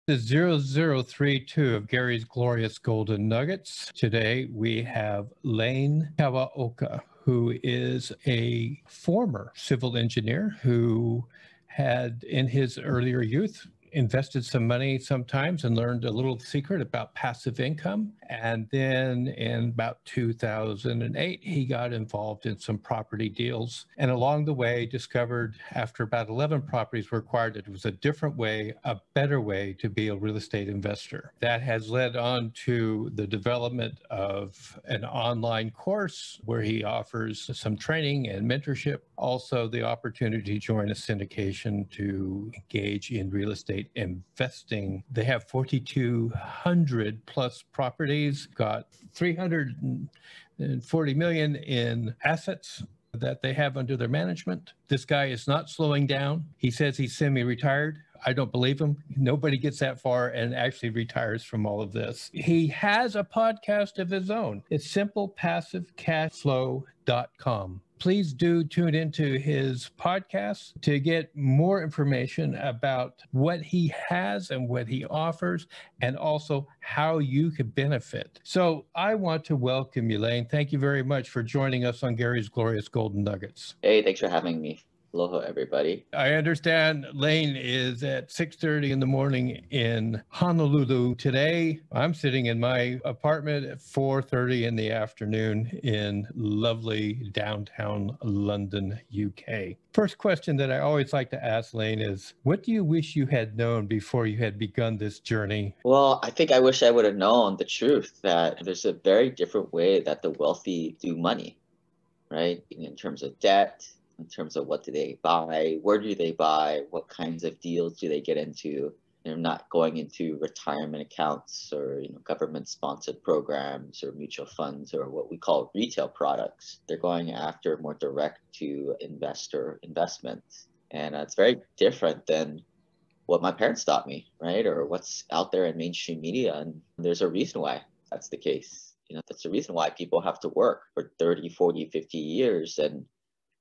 The 0032 of Gary's Glorious Golden Nuggets. Today we have Lane Kawaoka, who is a former civil engineer who had in his earlier youth invested some money sometimes and learned a little secret about passive income. And then in about 2008, he got involved in some property deals. And along the way, discovered after about 11 properties were acquired that it was a different way, a better way to be a real estate investor. That has led on to the development of an online course where he offers some training and mentorship. Also, the opportunity to join a syndication to engage in real estate investing. They have 4,200 plus properties, got 340 million in assets that they have under their management. This guy is not slowing down. He says he's semi-retired. I don't believe him. Nobody gets that far and actually retires from all of this. He has a podcast of his own. It's simplepassivecashflow.com. Please do tune into his podcast to get more information about what he has and what he offers, and also how you could benefit. So I want to welcome you, Lane. Thank you very much for joining us on Gary's Glorious Golden Nuggets. Hey, thanks for having me. Aloha, everybody. I understand Lane is at 6:30 in the morning in Honolulu today. I'm sitting in my apartment at 4:30 in the afternoon in lovely downtown London, UK. First question that I always like to ask Lane is, what do you wish you had known before you had begun this journey? Well, I think I wish I would have known the truth that there's a very different way that the wealthy do money, right? In terms of debt, in terms of what do they buy, where do they buy, what kinds of deals do they get into. They're not going into retirement accounts or government-sponsored programs or mutual funds or what we call retail products. They're going after more direct-to-investor investments. And it's very different than what my parents taught me, right? Or what's out there in mainstream media. And there's a reason why that's the case. That's the reason why people have to work for 30, 40, 50 years and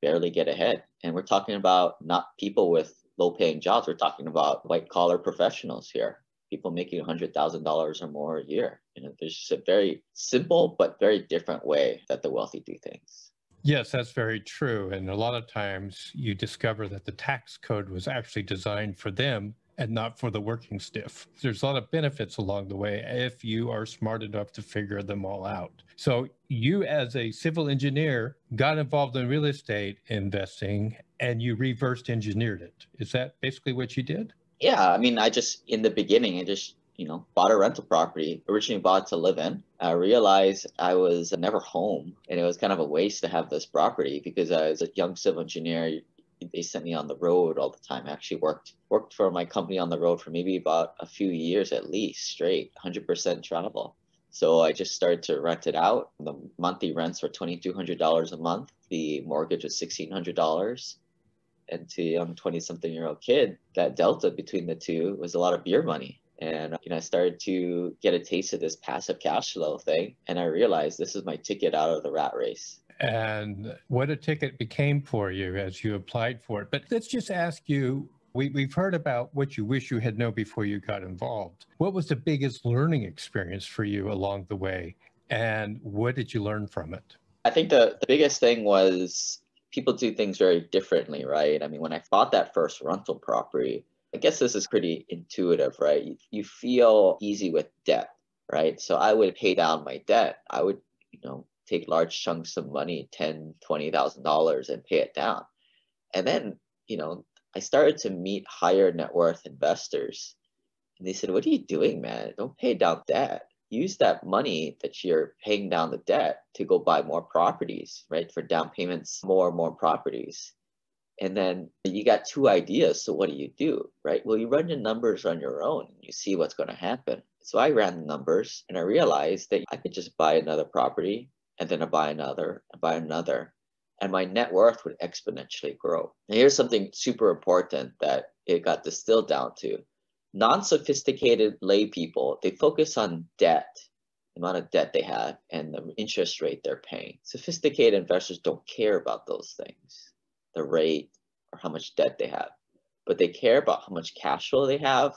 barely get ahead. And we're talking about not people with low-paying jobs. We're talking about white-collar professionals here, people making $100,000 or more a year. There's just a very simple but very different way that the wealthy do things. Yes, that's very true. And a lot of times you discover that the tax code was actually designed for them and not for the working stiff. There's a lot of benefits along the way if you are smart enough to figure them all out. So you, as a civil engineer, got involved in real estate investing and you reversed engineered it. Is that basically what you did? Yeah, I mean, in the beginning, I just bought a rental property, originally bought to live in. I realized I was never home, and it was kind of a waste to have this property because I was a young civil engineer. They sent me on the road all the time. I actually worked for my company on the road for maybe about a few years at least, straight, 100% travel. So I just started to rent it out. The monthly rents were $2,200 a month. The mortgage was $1,600. And to a young 20-something-year-old kid, that delta between the two was a lot of beer money. And I started to get a taste of this passive cash flow thing. And I realized this is my ticket out of the rat race. And what a ticket became for you as you applied for it. But let's just ask you, we've heard about what you wish you had known before you got involved. What was the biggest learning experience for you along the way? And what did you learn from it? I think the biggest thing was people do things very differently, right? I mean, when I bought that first rental property, I guess this is pretty intuitive, right? You feel easy with debt, right? So I would pay down my debt. I would, take large chunks of money, $10,000, $20,000 and pay it down. And then, I started to meet higher net worth investors. And they said, what are you doing, man? Don't pay down debt. Use that money that you're paying down the debt to go buy more properties, right? For down payments, more and more properties. And then you got two ideas. So what do? Right? Well, you run the numbers on your own and you see what's going to happen. So I ran the numbers and I realized that I could just buy another property and then I buy another and buy another. And my net worth would exponentially grow. And here's something super important that it got distilled down to. Non-sophisticated lay people, they focus on debt, the amount of debt they have and the interest rate they're paying. Sophisticated investors don't care about those things, the rate or how much debt they have, but they care about how much cash flow they have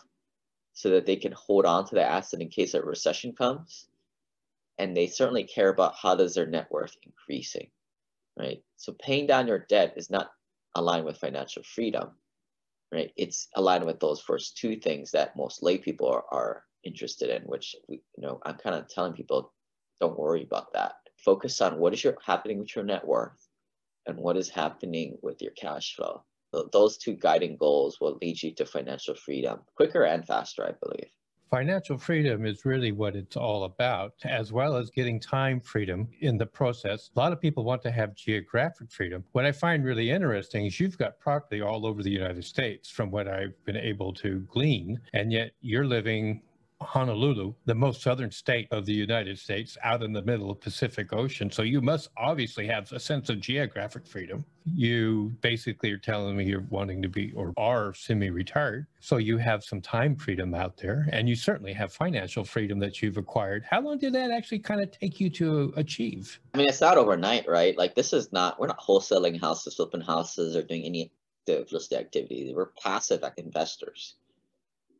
so that they can hold on to the asset in case a recession comes. And they certainly care about how does their net worth increasing, right? So paying down your debt is not aligned with financial freedom, right? It's aligned with those first two things that most lay people are interested in, which I'm kind of telling people, don't worry about that. Focus on what is happening with your net worth and what is happening with your cash flow. Those two guiding goals will lead you to financial freedom quicker and faster, I believe. Financial freedom is really what it's all about, as well as getting time freedom in the process. A lot of people want to have geographic freedom. What I find really interesting is you've got property all over the United States, from what I've been able to glean, and yet you're living Honolulu, the most southern state of the United States, out in the middle of the Pacific Ocean. So you must obviously have a sense of geographic freedom. You basically are telling me you're wanting to be or are semi-retired. So you have some time freedom out there, and you certainly have financial freedom that you've acquired. How long did that actually kind of take you to achieve? I mean, it's not overnight, right? Like we're not wholesaling houses, flipping houses, or doing any real estate activity. We're passive investors.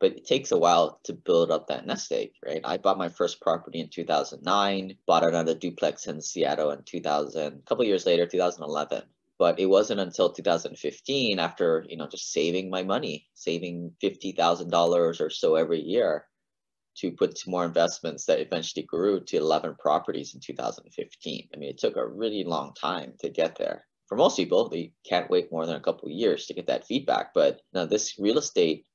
But it takes a while to build up that nest egg, right? I bought my first property in 2009, bought another duplex in Seattle in 2000, a couple of years later, 2011. But it wasn't until 2015, after just saving my money, saving $50,000 or so every year to put to more investments, that eventually grew to 11 properties in 2015. I mean, it took a really long time to get there. For most people, they can't wait more than a couple of years to get that feedback. But now this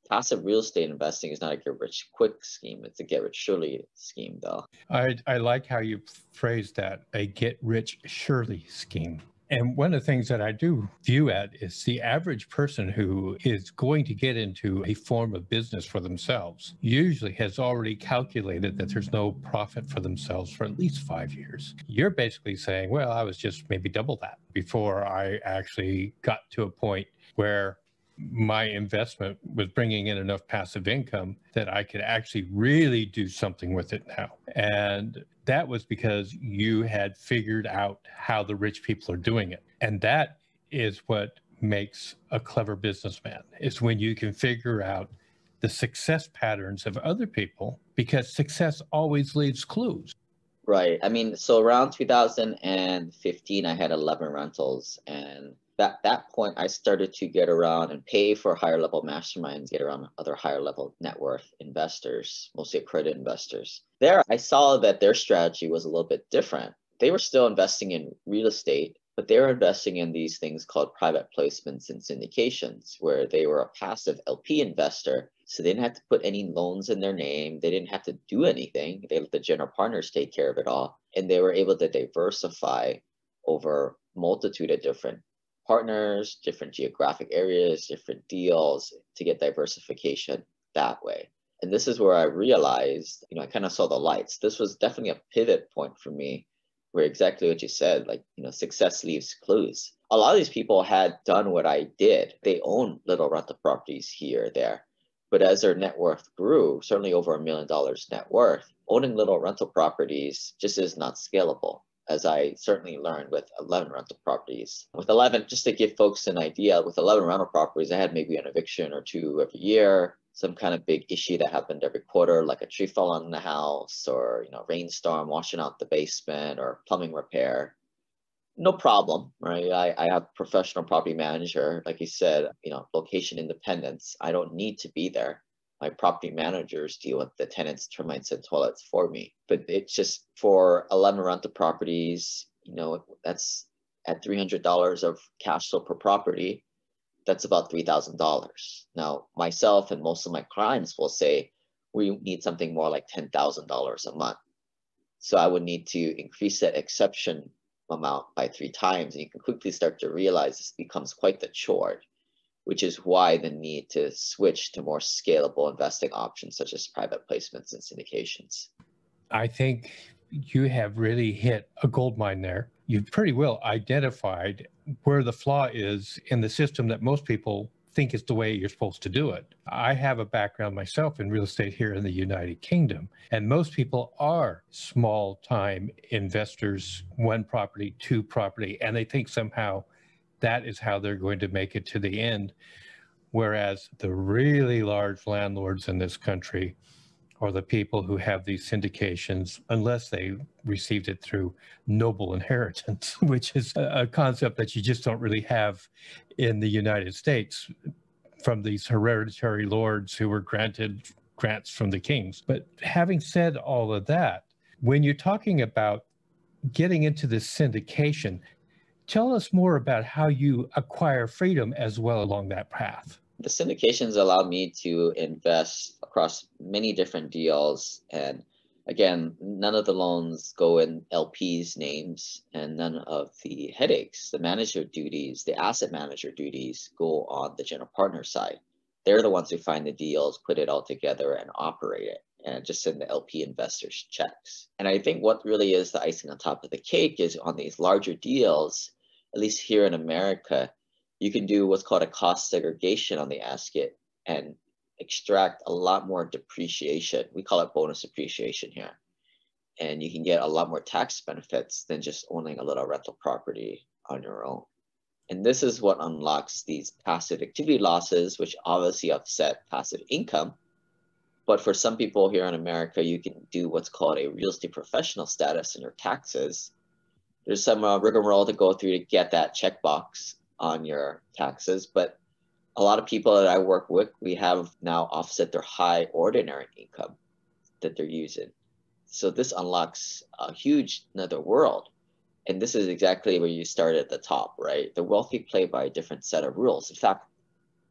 passive real estate investing is not a get rich quick scheme. It's a get rich surely scheme, though. I like how you phrased that, a get rich surely scheme. And one of the things that I do view at is the average person who is going to get into a form of business for themselves usually has already calculated that there's no profit for themselves for at least 5 years. You're basically saying, well, I was just maybe double that before I actually got to a point where my investment was bringing in enough passive income that I could actually really do something with it now. And that was because you had figured out how the rich people are doing it. And that is what makes a clever businessman, is when you can figure out the success patterns of other people, because success always leaves clues. Right. I mean, so around 2015, I had 11 rentals, and that point, I started to get around and pay for higher level masterminds, get around other higher level net worth investors, mostly accredited investors. There, I saw that their strategy was a little bit different. They were still investing in real estate, but they were investing in these things called private placements and syndications, where they were a passive LP investor. So they didn't have to put any loans in their name. They didn't have to do anything. They let the general partners take care of it all. And they were able to diversify over multitude of different partners, different geographic areas, different deals, to get diversification that way. And this is where I realized, I kind of saw the lights. This was definitely a pivot point for me, where exactly what you said, like, success leaves clues. A lot of these people had done what I did. They own little rental properties here or there. But as their net worth grew, certainly over $1 million net worth, owning little rental properties just is not scalable, as I certainly learned with 11 rental properties. With 11, just to give folks an idea, with 11 rental properties, I had maybe an eviction or two every year, some kind of big issue that happened every quarter, like a tree fell on the house, or rainstorm washing out the basement, or plumbing repair. No problem, right? I have a professional property manager, like you said, location independence. I don't need to be there. My property managers deal with the tenants, termites, and toilets for me. But it's just for 11 rental properties, that's at $300 of cash flow per property. That's about $3,000. Now, myself and most of my clients will say, we need something more like $10,000 a month. So I would need to increase that exception amount by 3 times. And you can quickly start to realize this becomes quite the chore, which is why the need to switch to more scalable investing options, such as private placements and syndications. I think you have really hit a gold mine there. You've pretty well identified where the flaw is in the system that most people think is the way you're supposed to do it. I have a background myself in real estate here in the United Kingdom, and most people are small time investors, 1 property, 2 property, and they think somehow that is how they're going to make it to the end, Whereas the really large landlords in this country are the people who have these syndications, unless they received it through noble inheritance, which is a concept that you just don't really have in the United States from these hereditary lords who were granted grants from the kings. But having said all of that, when you're talking about getting into this syndication, tell us more about how you acquire freedom as well along that path. The syndications allow me to invest across many different deals. And again, none of the loans go in LPs' names, and none of the headaches, the manager duties, the asset manager duties go on the general partner side. They're the ones who find the deals, put it all together, and operate it, and just send the LP investors checks. And I think what really is the icing on top of the cake is on these larger deals, at least here in America, you can do what's called a cost segregation on the asset and extract a lot more depreciation. We call it bonus depreciation here. And you can get a lot more tax benefits than just owning a little rental property on your own. And this is what unlocks these passive activity losses, which obviously offset passive income. But for some people here in America, you can do what's called a real estate professional status in your taxes. There's some rigmarole to go through to get that checkbox on your taxes, but a lot of people that I work with, we have now offset their high ordinary income that they're using. So this unlocks a huge another world. And this is exactly where you start at the top, right? The wealthy play by a different set of rules. In fact,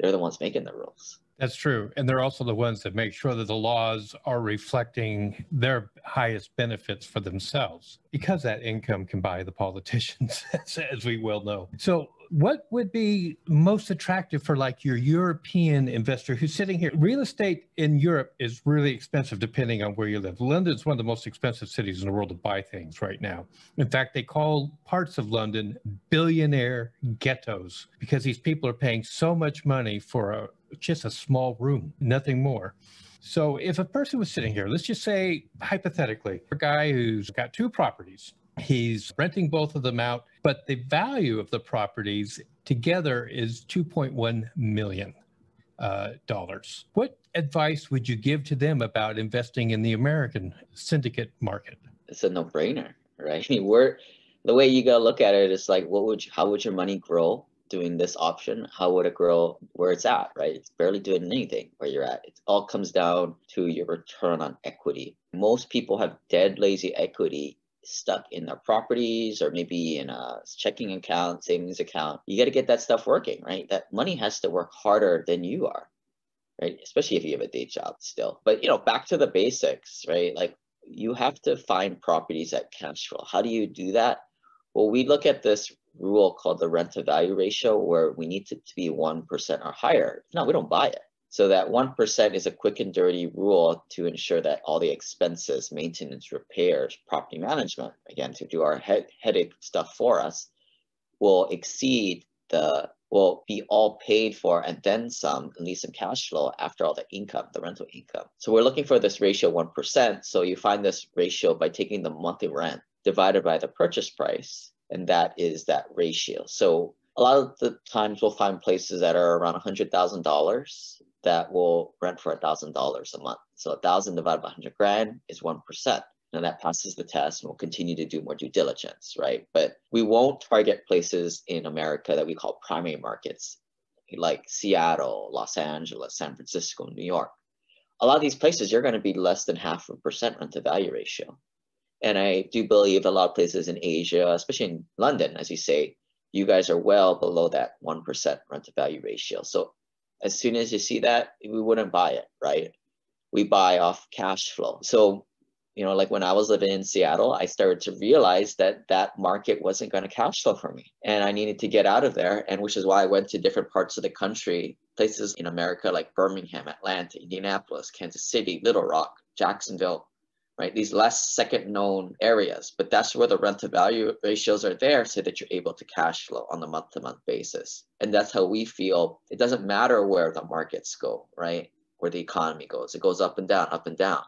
they're the ones making the rules. That's true. And they're also the ones that make sure that the laws are reflecting their highest benefits for themselves, because that income can buy the politicians, as we well know. So what would be most attractive for like your European investor who's sitting here? Real estate in Europe is really expensive depending on where you live. London's one of the most expensive cities in the world to buy things right now. In fact, they call parts of London billionaire ghettos because these people are paying so much money for just a small room, nothing more. So if a person was sitting here, let's just say hypothetically, a guy who's got two properties, he's renting both of them out, but the value of the properties together is $2.1 million. What advice would you give to them about investing in the American syndicate market? It's a no-brainer, right? I mean, the way you gotta look at it is like, how would your money grow doing this option? How would it grow where it's at, right? It's barely doing anything where you're at. It all comes down to your return on equity. Most people have dead lazy equity stuck in their properties or maybe in a checking account, savings account. You got to get that stuff working, right? That money has to work harder than you are, right? Especially if you have a day job still. But, back to the basics, right? Like you have to find properties that cash flow. How do you do that? Well, we look at this rule called the rent to value ratio, where we need it to be 1% or higher. No, we don't buy it. So that 1% is a quick and dirty rule to ensure that all the expenses, maintenance, repairs, property management, again, to do our headache stuff for us, will be all paid for and then some, at least some cash flow after all the income, the rental income. So we're looking for this ratio 1%. So you find this ratio by taking the monthly rent divided by the purchase price, and that is that ratio. So a lot of the times we'll find places that are around $100,000 that will rent for $1,000 a month. So 1,000 divided by 100 grand is 1%. And that passes the test, and we'll continue to do more due diligence, right? But we won't target places in America that we call primary markets, like Seattle, Los Angeles, San Francisco, New York. A lot of these places, you're going to be less than 0.5% rent to value ratio. And I do believe a lot of places in Asia, especially in London, as you say, you guys are well below that 1% rent to value ratio. So as soon as you see that, we wouldn't buy it, right? We buy off cash flow. So, like when I was living in Seattle, I started to realize that that market wasn't going to cash flow for me. And I needed to get out of there. And which is why I went to different parts of the country, places in America like Birmingham, Atlanta, Indianapolis, Kansas City, Little Rock, Jacksonville, right? These less second known areas, but that's where the rent to value ratios are there so that you're able to cash flow on the month to month basis. And that's how we feel. It doesn't matter where the markets go, right? Where the economy goes. It goes up and down, up and down.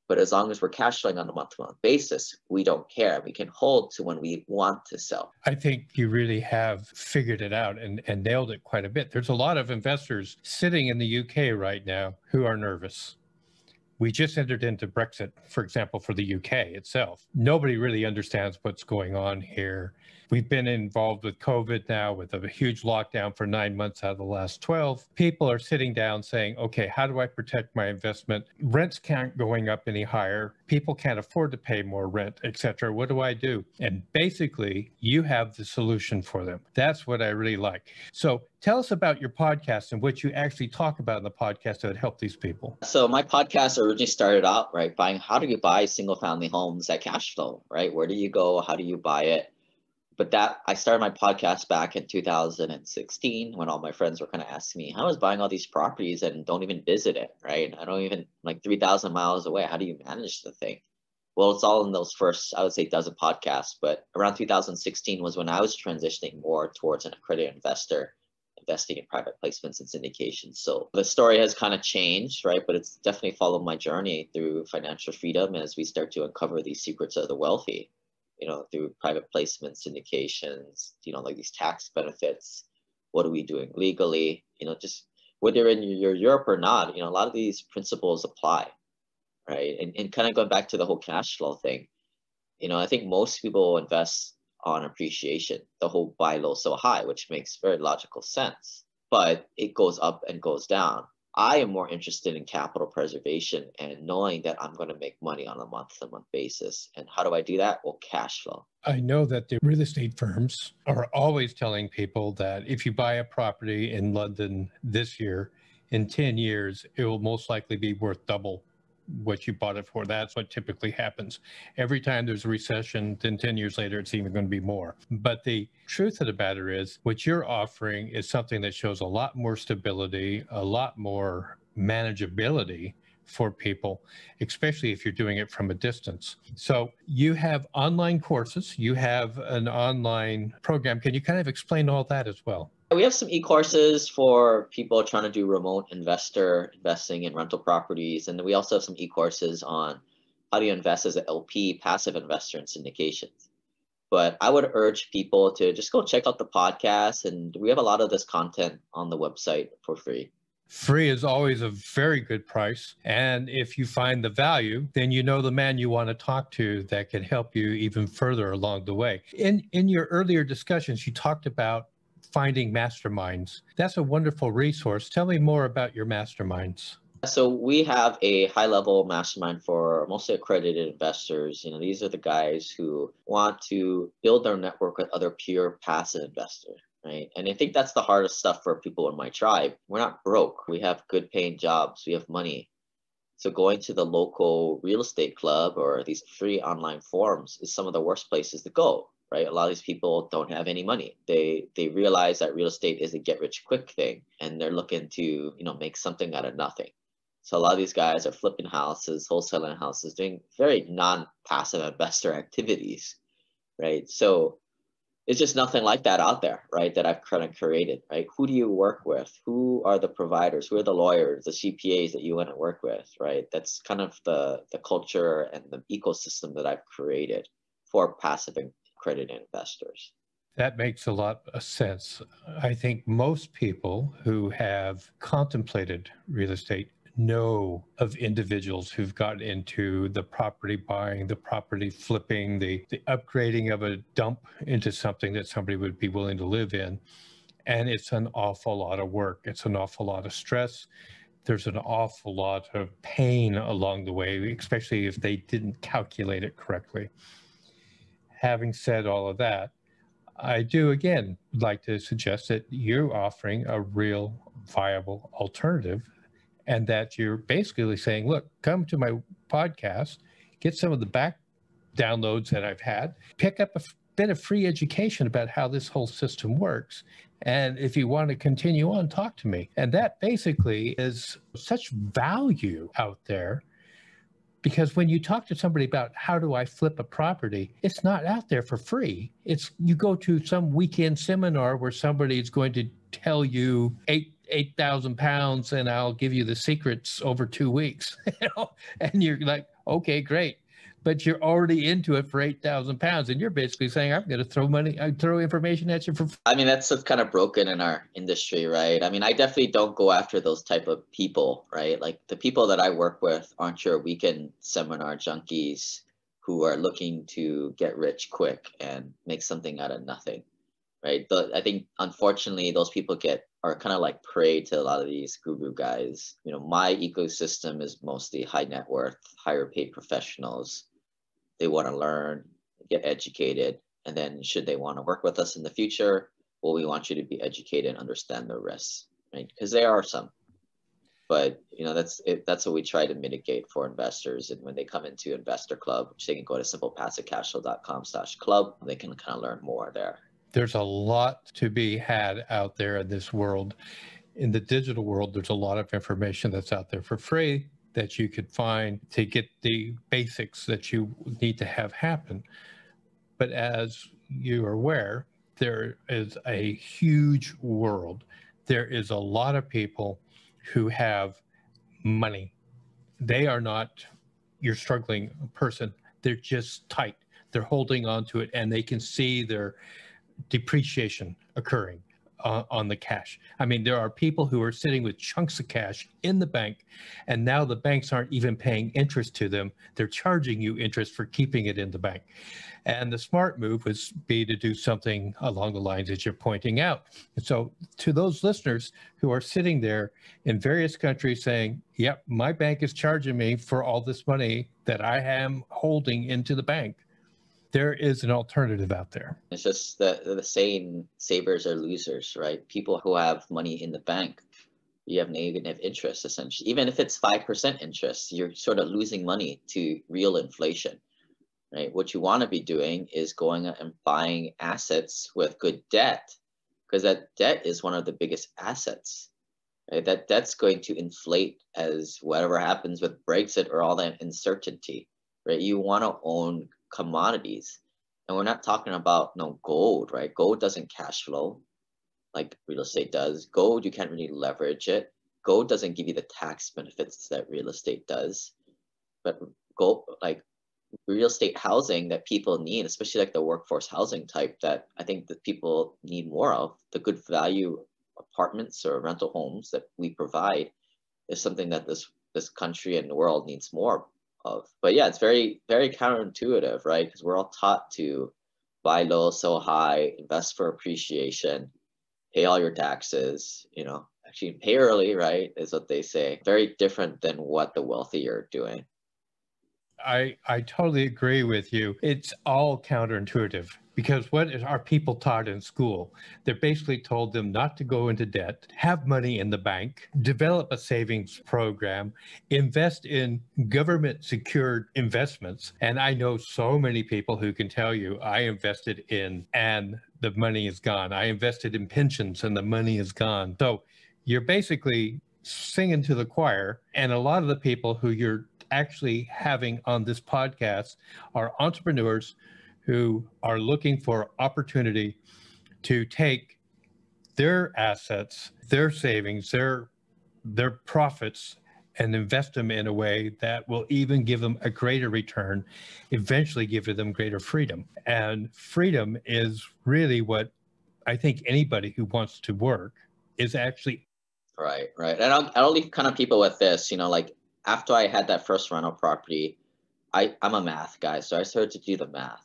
But as long as we're cash flowing on a month-to-month basis, we don't care. We can hold to when we want to sell. I think you really have figured it out and nailed it quite a bit. There's a lot of investors sitting in the UK right now who are nervous. We just entered into Brexit, for example, for the UK itself. Nobody really understands what's going on here. We've been involved with COVID now with a huge lockdown for 9 months out of the last 12. People are sitting down saying, okay, how do I protect my investment? Rents can't going up any higher. People can't afford to pay more rent, et cetera. What do I do? And basically, you have the solution for them. That's what I really like. So tell us about your podcast and what you actually talk about in the podcast that help these people. So my podcast originally started out, right, buying how do you buy single family homes at cash flow, right? Where do you go? How do you buy it? But that I started my podcast back in 2016 when all my friends were kind of asking me, how I was buying all these properties and don't even visit it, right? I don't even like 3,000 miles away. How do you manage the thing? Well, it's all in those first, I would say, dozen podcasts. But around 2016 was when I was transitioning more towards an accredited investor, investing in private placements and syndications. So the story has kind of changed, right? But it's definitely followed my journey through financial freedom as we start to uncover these secrets of the wealthy, through private placement syndications, like these tax benefits. What are we doing legally? Just whether in your Europe or not, a lot of these principles apply, right? And kind of going back to the whole cash flow thing, I think most people invest on appreciation, the whole buy low, sell high, which makes very logical sense, but it goes up and goes down. I am more interested in capital preservation and knowing that I'm going to make money on a month-to-month basis. And how do I do that? Well, cash flow. I know that the real estate firms are always telling people that if you buy a property in London this year, in 10 years, it will most likely be worth double what you bought it for. That's what typically happens. Every time there's a recession, then 10 years later, it's even going to be more. But the truth of the matter is what you're offering is something that shows a lot more stability, a lot more manageability for people, especially if you're doing it from a distance. So you have online courses, you have an online program. Can you kind of explain all that as well? We have some e-courses for people trying to do remote investing in rental properties. And we also have some e-courses on how do you invest as an LP, passive investor in syndications. But I would urge people to just go check out the podcast. And we have a lot of this content on the website for free. Free is always a very good price. And if you find the value, then you know the man you want to talk to that can help you even further along the way. In your earlier discussions, you talked about finding masterminds. That's a wonderful resource. Tell me more about your masterminds. So we have a high-level mastermind for mostly accredited investors. These are the guys who want to build their network with other pure passive investors, right? And I think that's the hardest stuff for people in my tribe. We're not broke. We have good paying jobs. We have money. So going to the local real estate club or these free online forums is some of the worst places to go. Right? A lot of these people don't have any money. They realize that real estate is a get rich quick thing and they're looking to, make something out of nothing. So a lot of these guys are flipping houses, wholesaling houses, doing very non-passive investor activities, right? So it's just nothing like that out there, right? That I've kind of created, right? Who do you work with? Who are the providers? Who are the lawyers, the CPAs that you want to work with, right? That's kind of the culture and the ecosystem that I've created for passive accredited investors. That makes a lot of sense. I think most people who have contemplated real estate know of individuals who've got into the property buying, the property flipping, the upgrading of a dump into something that somebody would be willing to live in. And it's an awful lot of work. It's an awful lot of stress. There's an awful lot of pain along the way, especially if they didn't calculate it correctly. Having said all of that, I do again like to suggest that you're offering a real viable alternative and that you're basically saying, look, come to my podcast, get some of the back downloads that I've had, pick up a bit of free education about how this whole system works. And if you want to continue on, talk to me. And that basically is such value out there. Because when you talk to somebody about how do I flip a property, it's not out there for free. It's you go to some weekend seminar where somebody's going to tell you 8,000 pounds and I'll give you the secrets over 2 weeks. And you're like, Okay, great. But you're already into it for 8,000 pounds, and you're basically saying, I'm going to throw information at you for. I mean, that's what's kind of broken in our industry, right? I mean, I definitely don't go after those type of people, right? Like the people that I work with aren't your weekend seminar junkies who are looking to get rich quick and make something out of nothing, right? I think unfortunately those people are kind of like prey to a lot of these guru guys. You know, my ecosystem is mostly high net worth, higher paid professionals. They want to learn, get educated, and then should they want to work with us in the future, well, we want you to be educated and understand the risks, right? Because there are some, but you know, that's what we try to mitigate for investors. And when they come into Investor Club, which they can go to simplepassivecashflow.com/club, they can kind of learn more there. There's a lot to be had out there in this world. In the digital world, there's a lot of information that's out there for free that you could find to get the basics that you need to have happen. But as you are aware, there is a huge world. There is a lot of people who have money. They are not your struggling person. They're just tight. They're holding on to it, and they can see their depreciation occurring on the cash. I mean, there are people who are sitting with chunks of cash in the bank, and now the banks aren't even paying interest to them. They're charging you interest for keeping it in the bank. And the smart move would be to do something along the lines that you're pointing out. And so to those listeners who are sitting there in various countries saying, yep, my bank is charging me for all this money that I am holding into the bank, there is an alternative out there. It's just the saying, savers are losers, right? People who have money in the bank, you have negative interest, essentially. Even if it's 5% interest, you're sort of losing money to real inflation, right? What you want to be doing is going and buying assets with good debt, because that debt is one of the biggest assets, right? That debt's going to inflate as whatever happens with Brexit or all that uncertainty, right? You want to own commodities. And we're not talking about gold, right? Gold doesn't cash flow like real estate does. Gold, you can't really leverage it. Gold doesn't give you the tax benefits that real estate does. But gold, like real estate housing that people need, especially like the workforce housing type that I think that people need more of, the good value apartments or rental homes that we provide is something that this country and the world needs more of. But yeah, it's very, very counterintuitive, right? Because we're all taught to buy low, sell high, invest for appreciation, pay all your taxes, actually pay early, right? Is what they say. Very different than what the wealthy are doing. I totally agree with you. It's all counterintuitive because what are people taught in school? They're basically told them not to go into debt, have money in the bank, develop a savings program, invest in government secured investments. And I know so many people who can tell you, I invested in and the money is gone. I invested in pensions and the money is gone. So you're basically singing to the choir. And a lot of the people who you're actually having on this podcast are entrepreneurs who are looking for opportunity to take their assets, their savings, their profits, and invest them in a way that will even give them a greater return, eventually give them greater freedom. And freedom is really what I think anybody who wants to work is actually. Right. And I'll leave kind of people with this, like after I had that first rental property, I'm a math guy, so I started to do the math.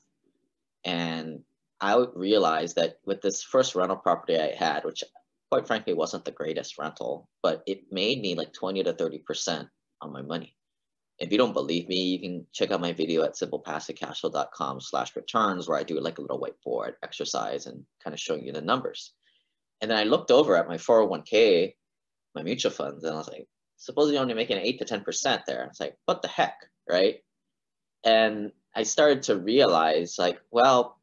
And I would realize that with this first rental property I had, which quite frankly wasn't the greatest rental, but it made me like 20 to 30% on my money. If you don't believe me, you can check out my video at simplepassivecashflow.com/returns, where I do like a little whiteboard exercise and kind of showing you the numbers. And then I looked over at my 401k, my mutual funds, and I was like, suppose you're only making 8 to 10% there. It's like, what the heck, right? And I started to realize, like, well,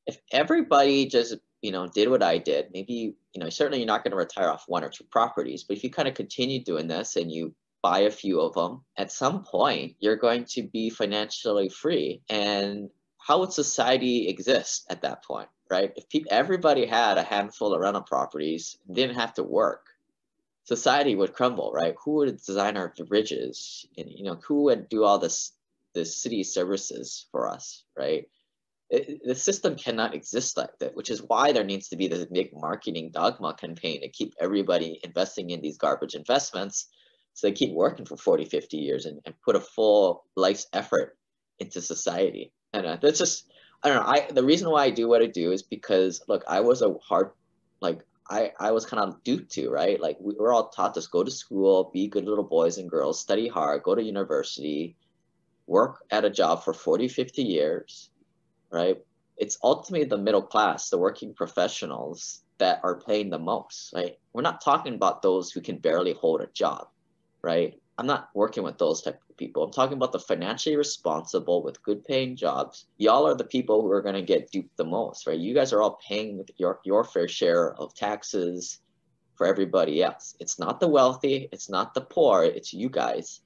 if everybody just, did what I did, maybe, certainly you're not going to retire off 1 or 2 properties, but if you kind of continue doing this and you buy a few of them, at some point, you're going to be financially free. And how would society exist at that point, right? If everybody had a handful of rental properties, didn't have to work, society would crumble, right? Who would design our bridges? And, who would do all this the city services for us, right? The system cannot exist like that, which is why there needs to be this big marketing dogma campaign to keep everybody investing in these garbage investments so they keep working for 40, 50 years and put a full life's effort into society. And that's just, I don't know. The reason why I do what I do is because, look, I was a hard, like, I was kind of duped to, right? Like, we were all taught to go to school, be good little boys and girls, study hard, go to university, work at a job for 40, 50 years, right? It's ultimately the middle class, the working professionals that are paying the most, right? We're not talking about those who can barely hold a job, right? I'm not working with those type of people. I'm talking about the financially responsible with good paying jobs. Y'all are the people who are going to get duped the most, right? You guys are all paying your fair share of taxes for everybody else. It's not the wealthy, it's not the poor, it's you guys.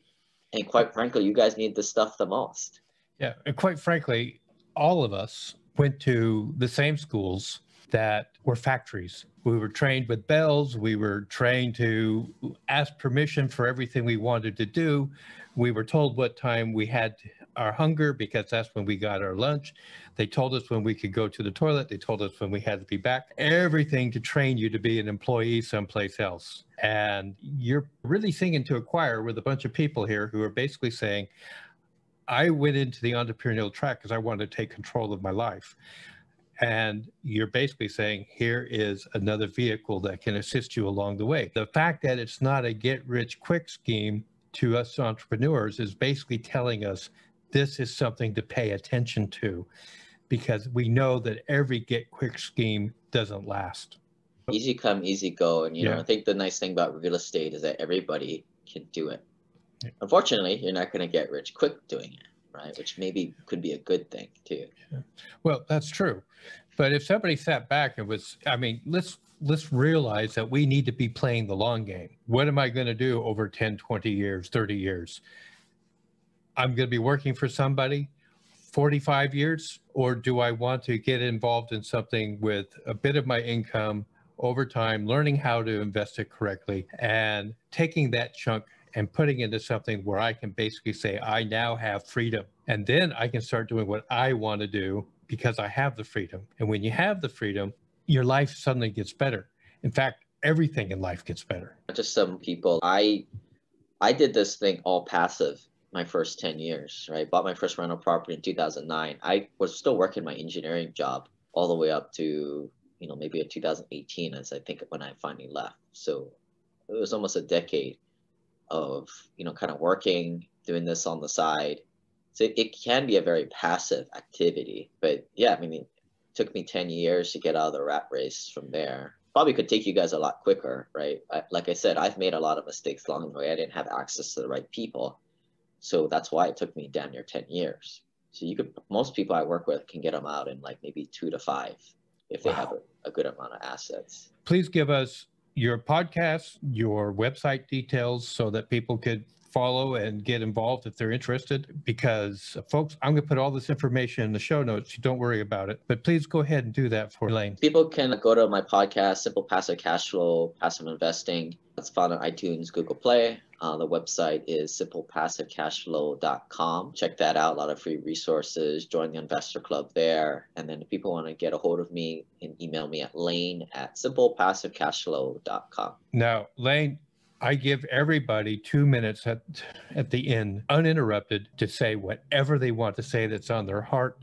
And quite frankly, you guys need this stuff the most. Yeah, and quite frankly, all of us went to the same schools that were factories. We were trained with bells. We were trained to ask permission for everything we wanted to do. We were told what time we had our hunger because that's when we got our lunch. They told us when we could go to the toilet. They told us when we had to be back. Everything to train you to be an employee someplace else. And you're really singing to a choir with a bunch of people here who are basically saying, I went into the entrepreneurial track because I wanted to take control of my life. And you're basically saying, here is another vehicle that can assist you along the way. The fact that it's not a get rich quick scheme to us entrepreneurs is basically telling us this is something to pay attention to, because we know that every get quick scheme doesn't last. Easy come, easy go. And, Yeah. I think the nice thing about real estate is that everybody can do it. Yeah. Unfortunately, you're not going to get rich quick doing it, right? Which maybe could be a good thing too. Yeah. Well, that's true. But if somebody sat back and was, I mean, let's realize that we need to be playing the long game. What am I going to do over 10, 20 years, 30 years? I'm going to be working for somebody 45 years, or do I want to get involved in something with a bit of my income over time, learning how to invest it correctly, and taking that chunk and putting it into something where I can basically say, I now have freedom. And then I can start doing what I want to do because I have the freedom. And when you have the freedom, your life suddenly gets better. In fact, everything in life gets better. Just some people, I did this thing all passive my first 10 years, right? Bought my first rental property in 2009. I was still working my engineering job all the way up to, maybe in 2018, as I think when I finally left. So it was almost a decade of, kind of working, doing this on the side. So it can be a very passive activity, but yeah, I mean, it took me 10 years to get out of the rat race from there. Probably could take you guys a lot quicker, right? Like I said, I've made a lot of mistakes along the way. I didn't have access to the right people. So that's why it took me damn near 10 years. So most people I work with can get them out in like maybe 2 to 5 if they have a good amount of assets. Please give us your podcast, your website details so that people could follow and get involved if they're interested, because folks, I'm going to put all this information in the show notes. Don't worry about it, but please go ahead and do that for Elaine. People can go to my podcast, Simple Passive Cash Flow, Passive Investing. It's found on iTunes, Google Play. The website is simplepassivecashflow.com. Check that out. A lot of free resources. Join the investor club there. And then if people want to get a hold of me, and email me at lane@simplepassivecashflow.com. Now, Lane, I give everybody 2 minutes at the end, uninterrupted, to say whatever they want to say that's on their heart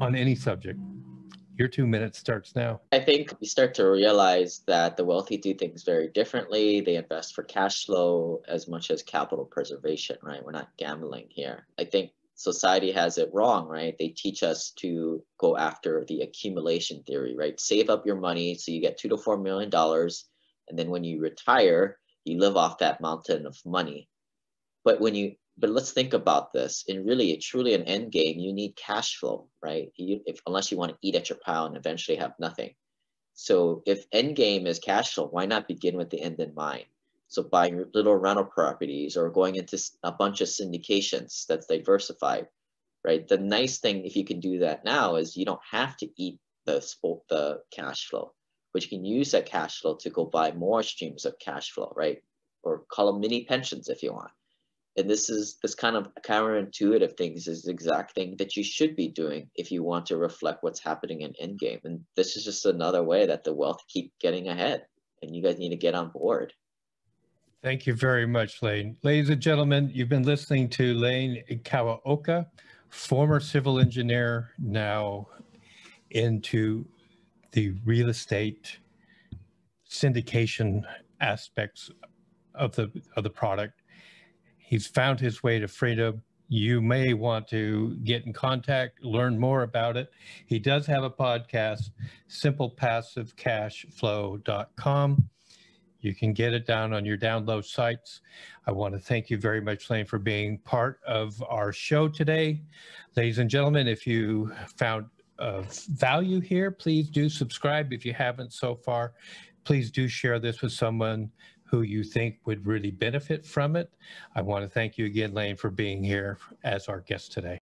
on any subject. Your 2 minutes starts now. I think we start to realize that the wealthy do things very differently. They invest for cash flow as much as capital preservation, right? We're not gambling here. I think society has it wrong, right? They teach us to go after the accumulation theory, right? Save up your money so you get $2 to $4 million. And then when you retire, you live off that mountain of money. But let's think about this. In really, truly an end game, you need cash flow, right? Unless you want to eat at your pile and eventually have nothing. So if end game is cash flow, why not begin with the end in mind? So buying little rental properties or going into a bunch of syndications that's diversified, right? The nice thing, if you can do that now, is you don't have to eat the cash flow, but you can use that cash flow to go buy more streams of cash flow, right? Or call them mini pensions if you want. And this kind of counterintuitive things is the exact thing that you should be doing if you want to reflect what's happening in endgame. And this is just another way that the wealth keep getting ahead, and you guys need to get on board. Thank you very much, Lane. Ladies and gentlemen, you've been listening to Lane Kawaoka, former civil engineer, now into the real estate syndication aspects of the product. He's found his way to freedom. You may want to get in contact, learn more about it. He does have a podcast, simplepassivecashflow.com. You can get it down on your download sites. I want to thank you very much, Lane, for being part of our show today. Ladies and gentlemen, if you found value here, please do subscribe if you haven't so far. Please do share this with someone who you think would really benefit from it. I want to thank you again, Lane, for being here as our guest today.